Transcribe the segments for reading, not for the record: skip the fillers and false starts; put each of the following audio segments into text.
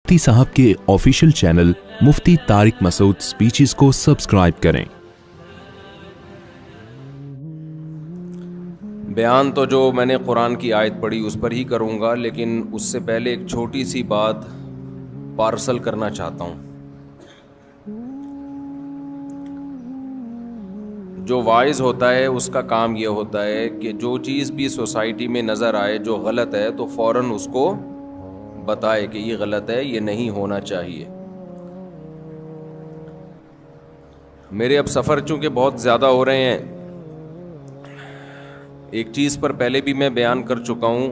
مفتی صاحب کے official channel مفتی طارق مسعود speeches کو سبسکرائب کریں۔ بیان تو جو میں نے قرآن کی آیت پڑھی اس پر ہی کروں گا، لیکن اس سے پہلے ایک چھوٹی سی بات پارسل کرنا چاہتا ہوں۔ جو وائز ہوتا ہے اس کا کام یہ ہوتا ہے کہ جو چیز بھی سوسائٹی میں نظر آئے جو غلط ہے تو فوراً اس کو بتائے کہ یہ غلط ہے، یہ نہیں ہونا چاہیے۔ میرے اب سفر چونکہ بہت زیادہ ہو رہے ہیں، ایک چیز پر پہلے بھی میں بیان کر چکا ہوں۔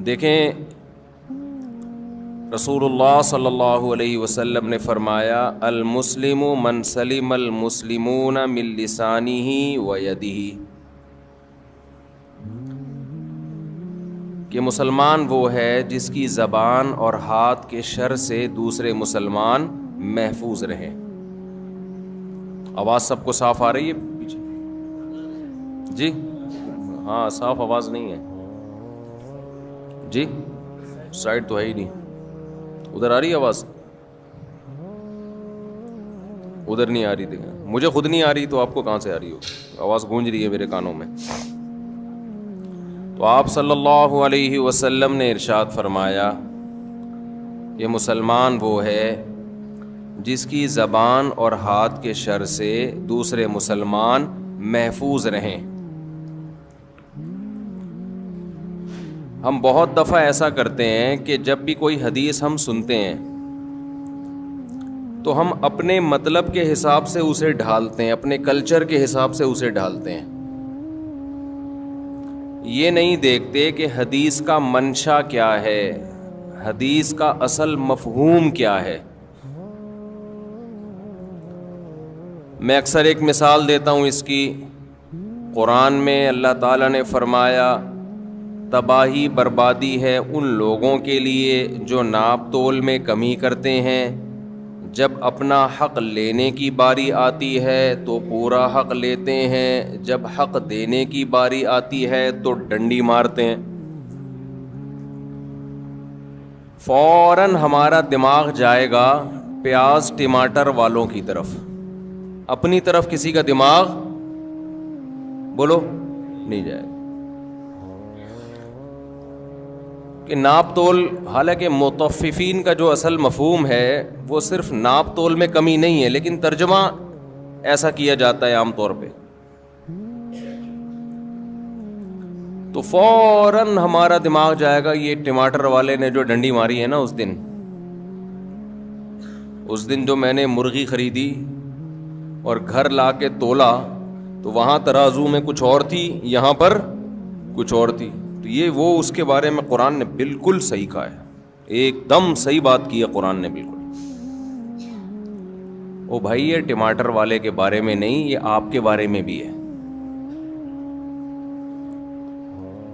دیکھیں، رسول اللہ صلی اللہ علیہ وسلم نے فرمایا المسلم من سلم المسلمون من لسانہ و یدہ، کہ مسلمان وہ ہے جس کی زبان اور ہاتھ کے شر سے دوسرے مسلمان محفوظ رہیں۔ آواز سب کو صاف آ رہی ہے پیچھے؟ جی ہاں، صاف آواز نہیں ہے جی، سائڈ تو ہے ہی نہیں۔ ادھر آ رہی ہے آواز؟ ادھر نہیں آ رہی تھی، مجھے خود نہیں آ رہی تو آپ کو کہاں سے آ رہی ہو؟ آواز گونج رہی ہے میرے کانوں میں۔ تو آپ صلی اللہ علیہ وسلم نے ارشاد فرمایا کہ مسلمان وہ ہے جس کی زبان اور ہاتھ کے شر سے دوسرے مسلمان محفوظ رہیں۔ ہم بہت دفعہ ایسا کرتے ہیں کہ جب بھی کوئی حدیث ہم سنتے ہیں تو ہم اپنے مطلب کے حساب سے اسے ڈھالتے ہیں، اپنے کلچر کے حساب سے اسے ڈھالتے ہیں، یہ نہیں دیکھتے کہ حدیث کا منشا کیا ہے، حدیث کا اصل مفہوم کیا ہے۔ میں اکثر ایک مثال دیتا ہوں اس کی۔ قرآن میں اللہ تعالیٰ نے فرمایا تباہی بربادی ہے ان لوگوں کے لیے جو ناپ تول میں کمی کرتے ہیں، جب اپنا حق لینے کی باری آتی ہے تو پورا حق لیتے ہیں، جب حق دینے کی باری آتی ہے تو ڈنڈی مارتے ہیں۔ فوراً ہمارا دماغ جائے گا پیاز ٹماٹر والوں کی طرف، اپنی طرف کسی کا دماغ بولو نہیں جائے گا کہ ناپ تول۔ حالانکہ مطففین کا جو اصل مفہوم ہے وہ صرف ناپ تول میں کمی نہیں ہے، لیکن ترجمہ ایسا کیا جاتا ہے عام طور پہ۔ تو فوراً ہمارا دماغ جائے گا یہ ٹماٹر والے نے جو ڈنڈی ماری ہے نا اس دن جو میں نے مرغی خریدی اور گھر لا کے تولا تو وہاں ترازو میں کچھ اور تھی، یہاں پر کچھ اور تھی۔ تو یہ وہ اس کے بارے میں قرآن نے بالکل صحیح کہا ہے، ایک دم صحیح بات کی ہے قرآن نے بالکل۔ او بھائی، یہ ٹماٹر والے کے بارے میں نہیں، یہ آپ کے بارے میں بھی ہے،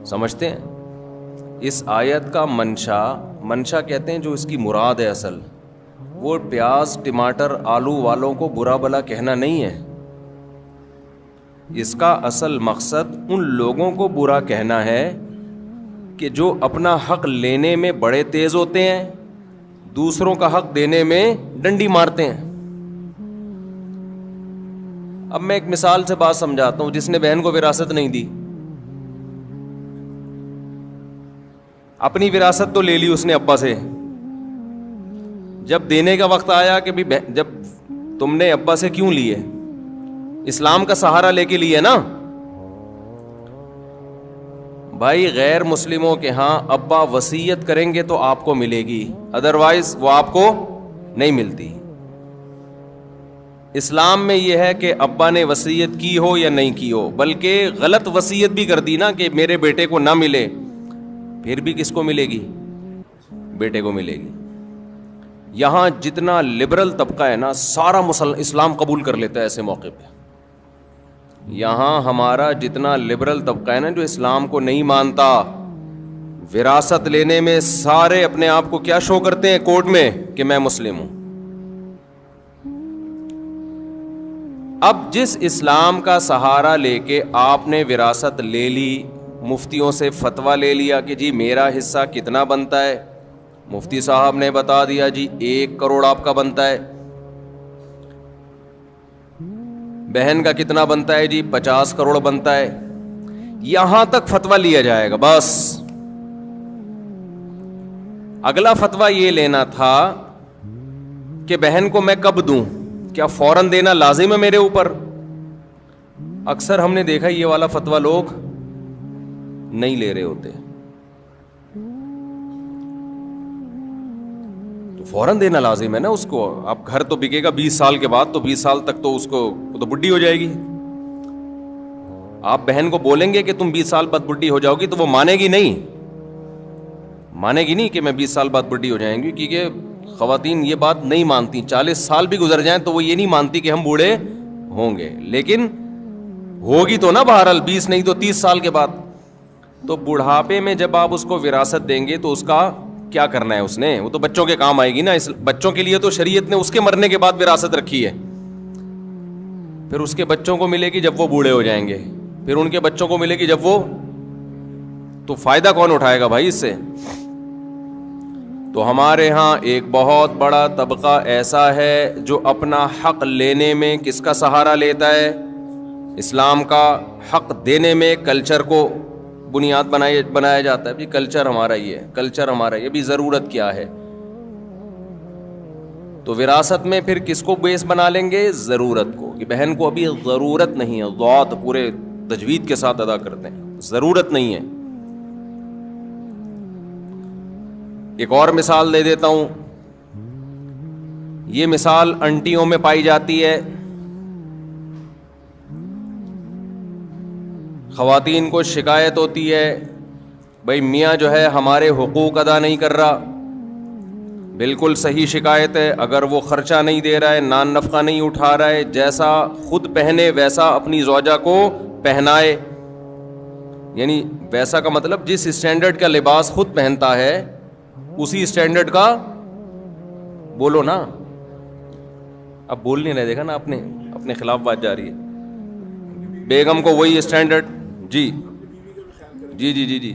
سمجھتے ہیں؟ اس آیت کا منشا کہتے ہیں جو اس کی مراد ہے اصل، وہ پیاز ٹماٹر آلو والوں کو برا بلا کہنا نہیں ہے۔ اس کا اصل مقصد ان لوگوں کو برا کہنا ہے کہ جو اپنا حق لینے میں بڑے تیز ہوتے ہیں، دوسروں کا حق دینے میں ڈنڈی مارتے ہیں۔ اب میں ایک مثال سے بات سمجھاتا ہوں۔ جس نے بہن کو وراثت نہیں دی، اپنی وراثت تو لے لی اس نے ابا سے، جب دینے کا وقت آیا کہ جب تم نے ابا سے کیوں لیے؟ اسلام کا سہارا لے کے لیے نا۔ بھائی، غیر مسلموں کے ہاں ابا وصیت کریں گے تو آپ کو ملے گی، ادروائز وہ آپ کو نہیں ملتی۔ اسلام میں یہ ہے کہ ابا نے وصیت کی ہو یا نہیں کی ہو، بلکہ غلط وصیت بھی کر دی نا کہ میرے بیٹے کو نہ ملے، پھر بھی کس کو ملے گی؟ بیٹے کو ملے گی۔ یہاں جتنا لبرل طبقہ ہے نا سارا اسلام قبول کر لیتا ہے ایسے موقع پہ۔ یہاں ہمارا جتنا لبرل طبقہ ہے نا جو اسلام کو نہیں مانتا، وراثت لینے میں سارے اپنے آپ کو کیا شو کرتے ہیں کورٹ میں کہ میں مسلم ہوں۔ اب جس اسلام کا سہارا لے کے آپ نے وراثت لے لی، مفتیوں سے فتویٰ لے لیا کہ جی میرا حصہ کتنا بنتا ہے. مفتی صاحب نے بتا دیا جی 1 کروڑ آپ کا بنتا ہے. بہن کا کتنا بنتا ہے جی 50 کروڑ بنتا ہے. یہاں تک فتویٰ لیا جائے گا بس. اگلا فتویٰ یہ لینا تھا کہ بہن کو میں کب دوں, کیا فوراً دینا لازم ہے میرے اوپر. اکثر ہم نے دیکھا یہ والا فتویٰ لوگ نہیں لے رہے ہوتے. تو فوراً دینا لازم ہے نا اس کو. اب گھر تو بکے گا 20 سال کے بعد, تو 20 سال تک تو اس کو تو بڈھی ہو جائے گی. آپ بہن کو بولیں گے کہ تم 20 سال بعد بڈھی ہو جاؤ گی, تو وہ مانے گی نہیں, مانے گی نہیں کہ میں 20 سال بعد بڈھی ہو جائیں گی. کیونکہ خواتین یہ بات نہیں مانتی. 40 سال بھی گزر جائیں تو وہ یہ نہیں مانتی کہ ہم بوڑھے ہوں گے, لیکن ہوگی تو نا بہرحال 20 نہیں تو 30 سال کے بعد. تو بڑھاپے میں جب آپ اس کو وراثت دیں گے تو اس کا کیا کرنا ہے اس نے, وہ تو بچوں کے کام آئے گی نا. اس بچوں کے لیے تو شریعت نے اس کے مرنے کے بعد وراثت رکھی ہے. پھر اس کے بچوں کو ملے گی جب وہ بوڑھے ہو جائیں گے, پھر ان کے بچوں کو ملے گی جب وہ, تو فائدہ کون اٹھائے گا بھائی اس سے. تو ہمارے ہاں ایک بہت بڑا طبقہ ایسا ہے جو اپنا حق لینے میں کس کا سہارا لیتا ہے, اسلام کا حق دینے میں کلچر کو بنیاد بنایا جاتا ہے. بھی کلچر ہمارا یہ ہے, کلچر ہمارا یہ بھی, ضرورت کیا ہے. تو وراثت میں پھر کس کو بیس بنا لیں گے, ضرورت کو. کہ بہن کو ابھی ضرورت نہیں ہے, ضوابط پورے تجوید کے ساتھ ادا کرتے ہیں, ضرورت نہیں ہے. ایک اور مثال دے دیتا ہوں. یہ مثال انٹیوں میں پائی جاتی ہے. خواتین کو شکایت ہوتی ہے بھائی میاں جو ہے ہمارے حقوق ادا نہیں کر رہا. بالکل صحیح شکایت ہے. اگر وہ خرچہ نہیں دے رہا ہے, نان نفقہ نہیں اٹھا رہا ہے, جیسا خود پہنے ویسا اپنی زوجہ کو پہنائے, یعنی ویسا کا مطلب جس اسٹینڈرڈ کا لباس خود پہنتا ہے اسی اسٹینڈرڈ کا, بولو نا, اب بول نہیں رہے, دیکھا نا آپ نے, اپنے خلاف بات جا رہی ہے. بیگم کو وہی اسٹینڈرڈ, جی جی جی جی جی.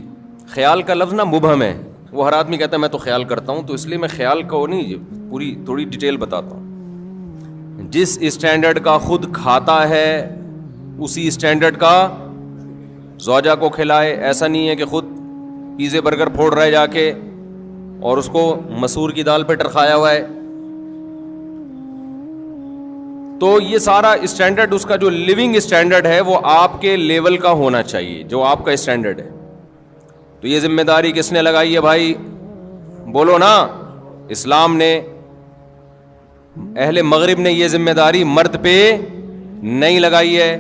خیال کا لفظ نا مبہم ہے, وہ ہر آدمی کہتا ہے میں تو خیال کرتا ہوں, تو اس لیے میں خیال کو نہیں, پوری تھوڑی ڈیٹیل بتاتا ہوں. جس اسٹینڈرڈ کا خود کھاتا ہے اسی اسٹینڈرڈ کا زوجہ کو کھلائے. ایسا نہیں ہے کہ خود پیزے برگر پھوڑ رہا ہے جا کے اور اس کو مسور کی دال پہ ٹرکھایا ہوا ہے. تو یہ سارا اسٹینڈرڈ, اس کا جو لیونگ اسٹینڈرڈ ہے وہ آپ کے لیول کا ہونا چاہیے, جو آپ کا اسٹینڈرڈ ہے. تو یہ ذمہ داری کس نے لگائی ہے بھائی, بولو نا. اسلام نے, اہل مغرب نے یہ ذمہ داری مرد پہ نہیں لگائی ہے.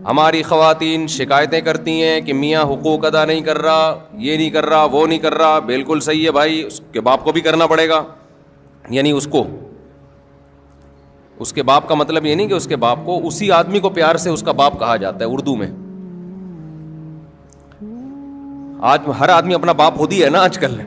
ہماری خواتین شکایتیں کرتی ہیں کہ میاں حقوق ادا نہیں کر رہا, یہ نہیں کر رہا, وہ نہیں کر رہا. بالکل صحیح ہے بھائی, اس کے باپ کو بھی کرنا پڑے گا. یعنی اس کے باپ کا مطلب یہ نہیں کہ اس کے باپ کو, اسی آدمی کو پیار سے اس کا باپ کہا جاتا ہے اردو میں. آج ہر آدمی اپنا باپ خود ہی ہے نا آج کل.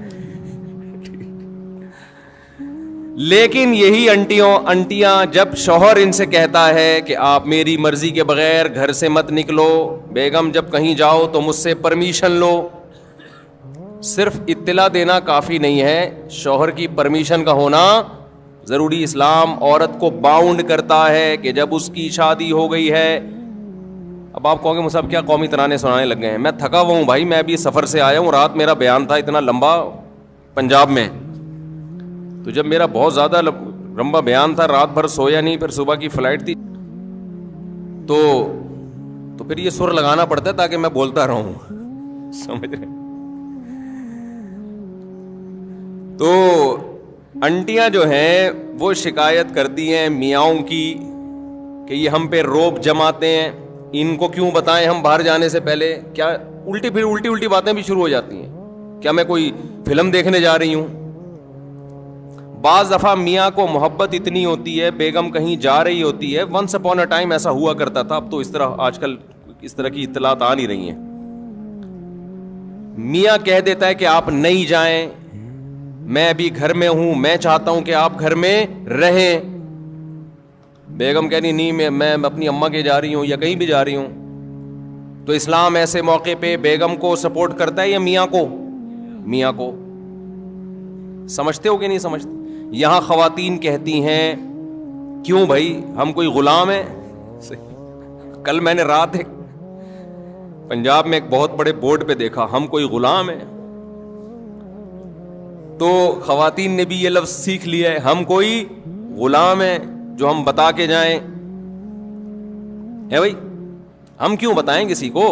لیکن یہی انٹیاں جب شوہر ان سے کہتا ہے کہ آپ میری مرضی کے بغیر گھر سے مت نکلو, بیگم جب کہیں جاؤ تو مجھ سے پرمیشن لو. صرف اطلاع دینا کافی نہیں ہے, شوہر کی پرمیشن کا ہونا ضروری. اسلام عورت کو باؤنڈ کرتا ہے کہ جب اس کی شادی ہو گئی ہے. اب آپ کہو گے مصعب کیا قومی ترانے سنانے لگ گئے ہیں. میں تھکا ہوا ہوں بھائی, میں ابھی سفر سے آیا ہوں, رات میرا بیان تھا اتنا لمبا پنجاب میں, تو جب میرا بہت زیادہ لمبا بیان تھا, رات بھر سویا نہیں, پھر صبح کی فلائٹ تھی, تو پھر یہ سر لگانا پڑتا ہے تاکہ میں بولتا رہوں, سمجھ رہے. تو انٹیاں جو ہیں وہ شکایت کرتی ہیں میاؤں کی کہ یہ ہم پہ روب جماتے ہیں, ان کو کیوں بتائیں ہم باہر جانے سے پہلے. کیا الٹی باتیں بھی شروع ہو جاتی ہیں, کیا میں کوئی فلم دیکھنے جا رہی ہوں. بعض دفعہ میاں کو محبت اتنی ہوتی ہے, بیگم کہیں جا رہی ہوتی ہے, ونس اپون اے ٹائم ایسا ہوا کرتا تھا, اب تو اس طرح آج کل اس طرح کی اطلاعات آ نہیں رہی ہیں. میاں کہہ دیتا ہے کہ آپ نہیں جائیں, میں ابھی گھر میں ہوں, میں چاہتا ہوں کہ آپ گھر میں رہیں. بیگم کہنی نہیں, میں اپنی اماں کے جا رہی ہوں یا کہیں بھی جا رہی ہوں. تو اسلام ایسے موقع پہ بیگم کو سپورٹ کرتا ہے یا میاں کو؟ میاں کو. سمجھتے ہو کہ نہیں سمجھتے؟ یہاں خواتین کہتی ہیں کیوں بھائی ہم کوئی غلام ہیں؟ کل میں نے رات ایک پنجاب میں ایک بہت بڑے بورڈ پہ دیکھا ہم کوئی غلام ہیں. تو خواتین نے بھی یہ لفظ سیکھ لیا ہے ہم کوئی غلام ہیں جو ہم بتا کے جائیں. ہے بھائی ہم کیوں بتائیں کسی کو؟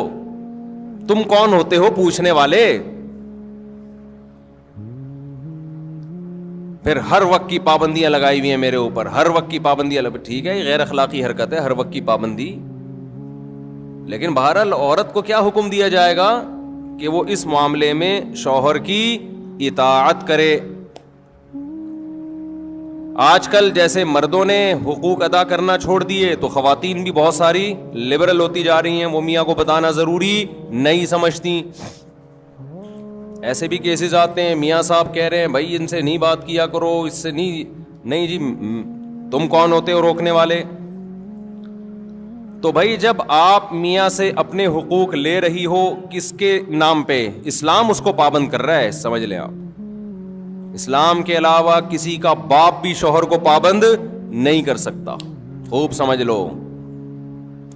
تم کون ہوتے ہو پوچھنے والے؟ پھر ہر وقت کی پابندیاں لگائی ہوئی ہیں میرے اوپر, ہر وقت کی پابندیاں ٹھیک ہے غیر اخلاقی حرکت ہے ہر وقت کی پابندی, لیکن بہرحال عورت کو کیا حکم دیا جائے گا کہ وہ اس معاملے میں شوہر کی اطاعت کرے. آج کل جیسے مردوں نے حقوق ادا کرنا چھوڑ دیے تو خواتین بھی بہت ساری لبرل ہوتی جا رہی ہیں, وہ میاں کو بتانا ضروری نہیں سمجھتی. ایسے بھی کیسز آتے ہیں میاں صاحب کہہ رہے ہیں بھائی ان سے نہیں بات کیا کرو, اس سے نہیں جی تم کون ہوتے ہو روکنے والے. تو بھائی جب آپ میاں سے اپنے حقوق لے رہی ہو کس کے نام پہ؟ اسلام اس کو پابند کر رہا ہے, سمجھ لیں آپ. اسلام کے علاوہ کسی کا باپ بھی شوہر کو پابند نہیں کر سکتا, خوب سمجھ لو.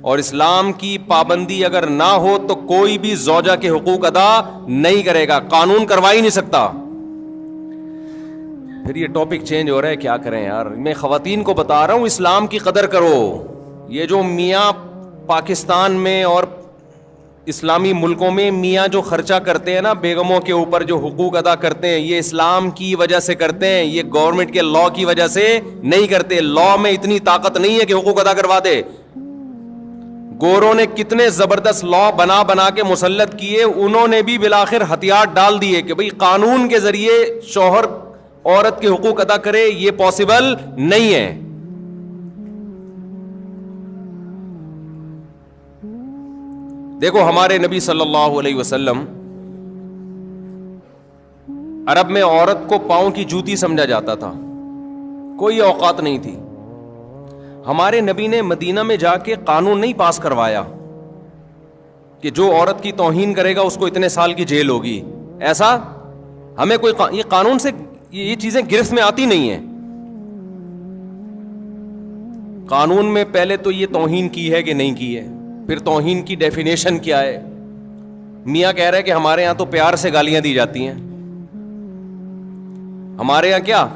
اور اسلام کی پابندی اگر نہ ہو تو کوئی بھی زوجہ کے حقوق ادا نہیں کرے گا, قانون کروا ہی نہیں سکتا. پھر یہ ٹاپک چینج ہو رہا ہے, کیا کریں یار. میں خواتین کو بتا رہا ہوں اسلام کی قدر کرو. یہ جو میاں پاکستان میں اور اسلامی ملکوں میں میاں جو خرچہ کرتے ہیں نا بیگموں کے اوپر, جو حقوق ادا کرتے ہیں, یہ اسلام کی وجہ سے کرتے ہیں, یہ گورنمنٹ کے لا کی وجہ سے نہیں کرتے. لا میں اتنی طاقت نہیں ہے کہ حقوق ادا کروا دے. گوروں نے کتنے زبردست لا بنا کے مسلط کیے, انہوں نے بھی بالآخر ہتھیار ڈال دیے کہ بھئی قانون کے ذریعے شوہر عورت کے حقوق ادا کرے, یہ پاسبل نہیں ہے. دیکھو ہمارے نبی صلی اللہ علیہ وسلم, عرب میں عورت کو پاؤں کی جوتی سمجھا جاتا تھا, کوئی اوقات نہیں تھی. ہمارے نبی نے مدینہ میں جا کے قانون نہیں پاس کروایا کہ جو عورت کی توہین کرے گا اس کو اتنے سال کی جیل ہوگی. ایسا ہمیں کوئی یہ قانون سے یہ چیزیں گرفت میں آتی نہیں ہیں. قانون میں پہلے تو یہ توہین کی ہے کہ نہیں کی ہے, پھر توہین کی ڈیفینیشن کیا ہے. میاں کہہ رہے کہ ہمارے یہاں تو پیار سے گالیاں دی جاتی ہیں. ہمارے یہاں کیا,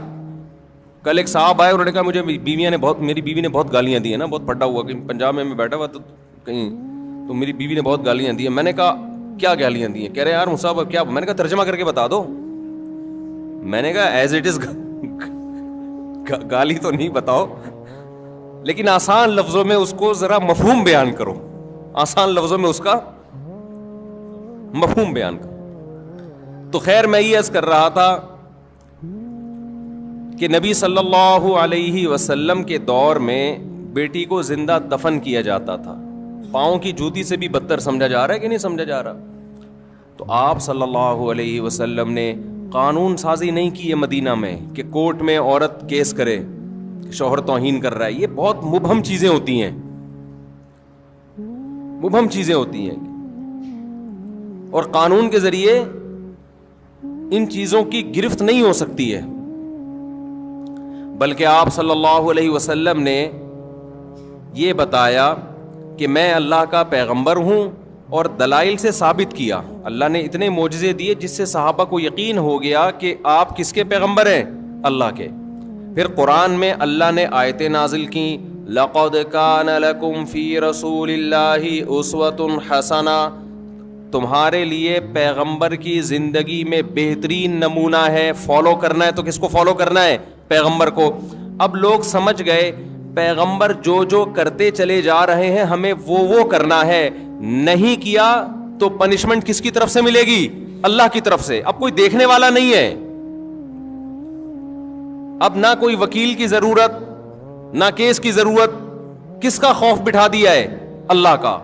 کل ایک صاحب آئے انہوں نے کہا مجھے میری بیوی نے بہت گالیاں دی ہیں نا, بہت پھٹا ہوا کہ پنجاب میں بیٹھا ہوا تو کہیں تو میری بیوی نے بہت گالیاں دی ہیں. میں نے کہا کیا گالیاں دی ہیں؟ کہہ رہے یار مصعب کیا؟ میں نے کہا ترجمہ کر کے بتا دو. میں نے کہا ایز اٹ از گالی تو نہیں بتاؤ, لیکن آسان لفظوں میں اس کو ذرا مفہوم بیان کرو, آسان لفظوں میں اس کا مفہوم بیان کرو. تو خیر میں یہ عرض کر رہا تھا کہ نبی صلی اللہ علیہ وسلم کے دور میں بیٹی کو زندہ دفن کیا جاتا تھا. پاؤں کی جوتی سے بھی بدتر سمجھا جا رہا ہے کہ نہیں سمجھا جا رہا. تو آپ صلی اللہ علیہ وسلم نے قانون سازی نہیں کی ہے مدینہ میں کہ کورٹ میں عورت کیس کرے شوہر توہین کر رہا ہے. یہ بہت مبہم چیزیں ہوتی ہیں, مبہم چیزیں ہوتی ہیں, اور قانون کے ذریعے ان چیزوں کی گرفت نہیں ہو سکتی ہے. بلکہ آپ صلی اللہ علیہ وسلم نے یہ بتایا کہ میں اللہ کا پیغمبر ہوں, اور دلائل سے ثابت کیا. اللہ نے اتنے معجزے دیے جس سے صحابہ کو یقین ہو گیا کہ آپ کس کے پیغمبر ہیں؟ اللہ کے. پھر قرآن میں اللہ نے آیتیں نازل کی, لَقَدْ كَانَ لَكُمْ فِي رَسُولِ اللَّهِ أُسْوَةٌ حَسَنَةٌ, تمہارے لیے پیغمبر کی زندگی میں بہترین نمونہ ہے. فالو کرنا ہے تو کس کو فالو کرنا ہے؟ پیغمبر کو. اب لوگ سمجھ گئے پیغمبر جو کرتے چلے جا رہے ہیں ہمیں وہ کرنا ہے, نہیں کیا تو پنشمنٹ کس کی طرف سے ملے گی؟ اللہ کی طرف سے. اب کوئی دیکھنے والا نہیں ہے, اب نہ کوئی وکیل کی ضرورت نہ کیس کی ضرورت. کس کا خوف بٹھا دیا ہے؟ اللہ کا.